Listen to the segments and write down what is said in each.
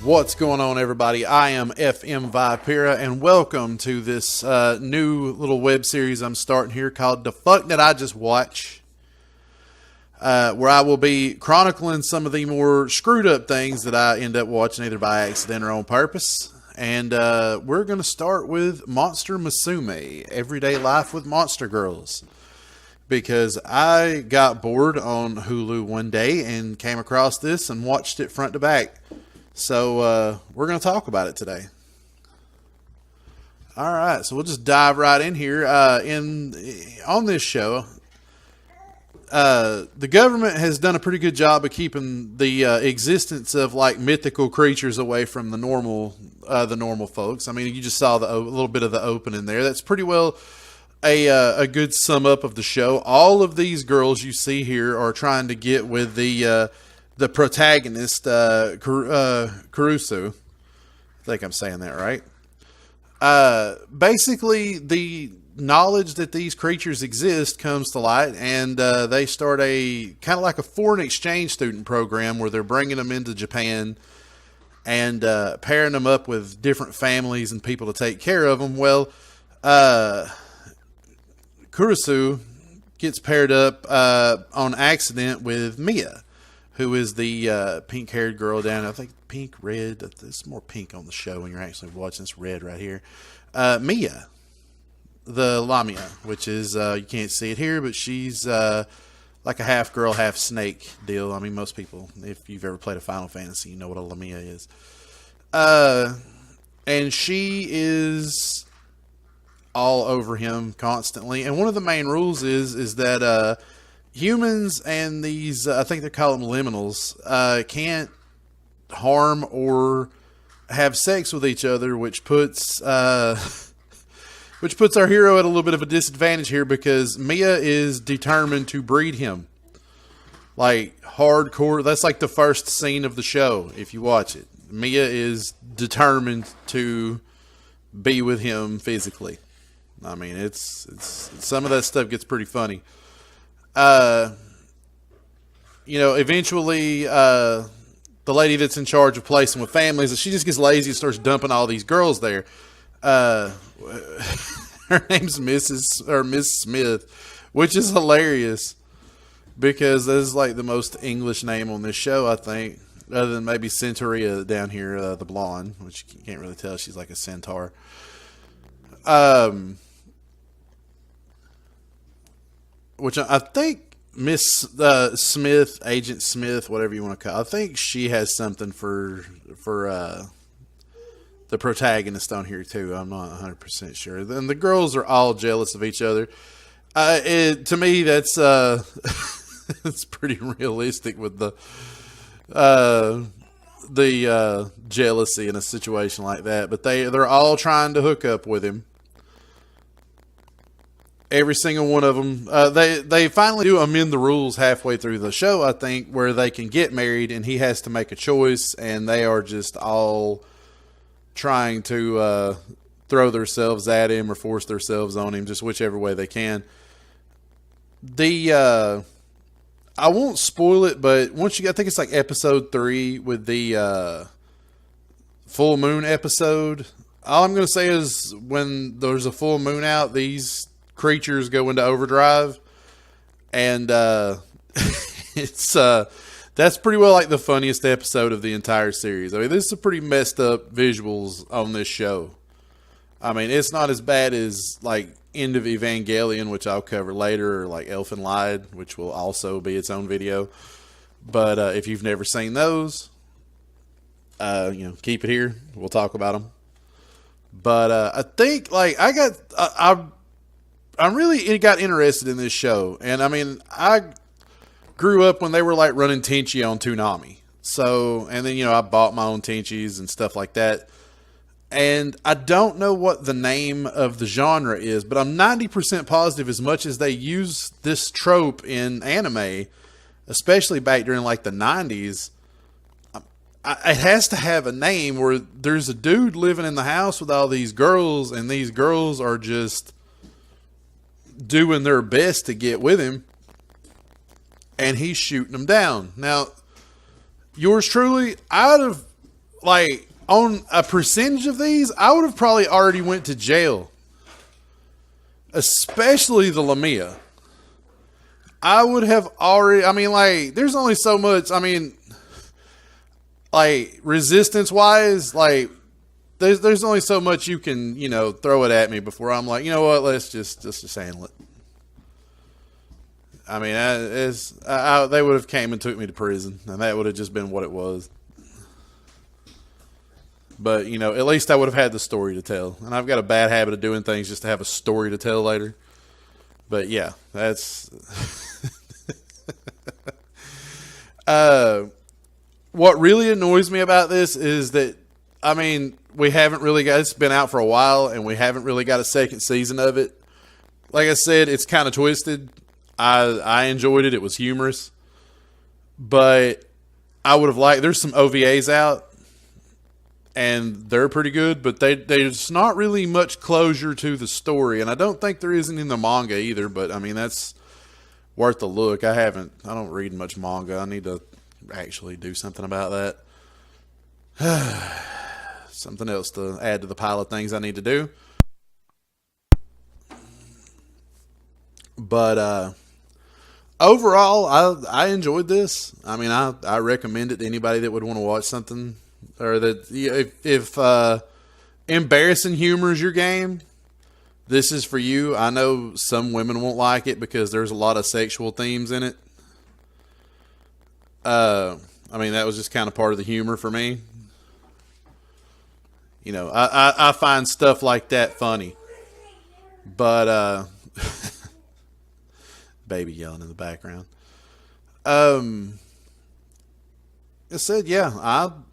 What's going on, everybody? I am FM Vipera, and welcome to this new little web series I'm starting here called Dafuq That I Just Watch, where I will be chronicling some of the more screwed up things that I end up watching either by accident or on purpose. And we're going to start with Monster Musume, Everyday Life with Monster Girls, because I got bored on Hulu one day and came across this and watched it front to back. So we're going to talk about it today. All right, so we'll just dive right in here. On this show, the government has done a pretty good job of keeping the existence of like mythical creatures away from the normal folks. I mean, you just saw a little bit of the opening there. That's pretty well a good sum up of the show. All of these girls you see here are trying to get with the protagonist, Kurusu. I think I'm saying that right. Basically, the knowledge that these creatures exist comes to light, and they start a kind of like a foreign exchange student program where they're bringing them into Japan and pairing them up with different families and people to take care of them. Well, Kurusu gets paired up on accident with Mia, who is the pink-haired girl down. I think pink, red. There's more pink on the show when you're actually watching. This red right here. Mia, the Lamia, which is, you can't see it here, but she's like a half girl, half snake deal. I mean, most people, if you've ever played a Final Fantasy, you know what a Lamia is. And she is all over him constantly. And one of the main rules is that humans and these, I think they call them liminals, can't harm or have sex with each other, which puts our hero at a little bit of a disadvantage here because Mia is determined to breed him. Like, hardcore. That's like the first scene of the show, if you watch it. Mia is determined to be with him physically. I mean, it's some of that stuff gets pretty funny. Eventually, the lady that's in charge of placing with families, she just gets lazy and starts dumping all these girls there. Her name's Miss Smith, which is hilarious because this is like the most English name on this show, I think, other than maybe Centauria down here, the blonde, which you can't really tell. She's like a centaur. Which I think Miss Smith, Agent Smith, whatever you want to call it, I think she has something for the protagonist on here too. I'm not 100% sure. And the girls are all jealous of each other. To me, that's it's pretty realistic with the jealousy in a situation like that. But they're all trying to hook up with him. Every single one of them. They finally do amend the rules halfway through the show, I think, where they can get married and he has to make a choice, and they are just all trying to throw themselves at him or force themselves on him, just whichever way they can. I won't spoil it, but I think it's like episode 3 with the full moon episode. All I'm going to say is when there's a full moon out, these creatures go into overdrive, and it's that's pretty well like the funniest episode of the entire series. I mean, this is pretty messed up visuals on this show. I mean, it's not as bad as like End of Evangelion, which I'll cover later, or like Elfen Lied, which will also be its own video. But if you've never seen those, keep it here. We'll talk about them. But I think like I really got interested in this show. And I mean, I grew up when they were like running Tenchi on Toonami. So, and then, I bought my own Tenchis and stuff like that. And I don't know what the name of the genre is, but I'm 90% positive as much as they use this trope in anime, especially back during like the 90s, it has to have a name where there's a dude living in the house with all these girls, and these girls are just doing their best to get with him, and he's shooting them down. Now, yours truly, out of like on a percentage of these, I would have probably already went to jail. Especially the Lamia. I would have already, I mean, like, there's only so much, I mean, like, resistance wise, like, there's only so much you can, you know, throw it at me before I'm like, you know what, let's just handle it. I mean, they would have came and took me to prison, and that would have just been what it was. But, you know, at least I would have had the story to tell. And I've got a bad habit of doing things just to have a story to tell later. But, yeah, that's... what really annoys me about this is that, I mean, we haven't really got... It's been out for a while, and we haven't really got a second season of it. Like I said, it's kind of twisted. I enjoyed it. It was humorous. But I would have liked... There's some OVAs out. And they're pretty good, but there's not really much closure to the story. And I don't think there isn't in the manga either, but I mean, that's worth a look. I don't read much manga. I need to actually do something about that. Something else to add to the pile of things I need to do. But overall, I enjoyed this. I mean, I recommend it to anybody that would want to watch something. Or that if embarrassing humor is your game, this is for you. I know some women won't like it because there's a lot of sexual themes in it. I mean, that was just kind of part of the humor for me. You know, I find stuff like that funny. But, baby yelling in the background. I said, yeah,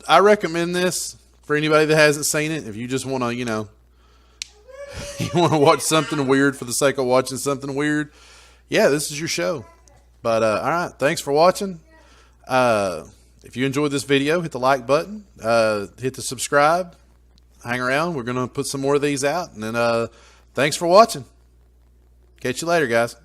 I recommend this for anybody that hasn't seen it. If you just want to, you know, you want to watch something weird for the sake of watching something weird, yeah, this is your show. But, all right, thanks for watching. If you enjoyed this video, hit the like button, hit the subscribe, hang around. We're going to put some more of these out. And then thanks for watching. Catch you later, guys.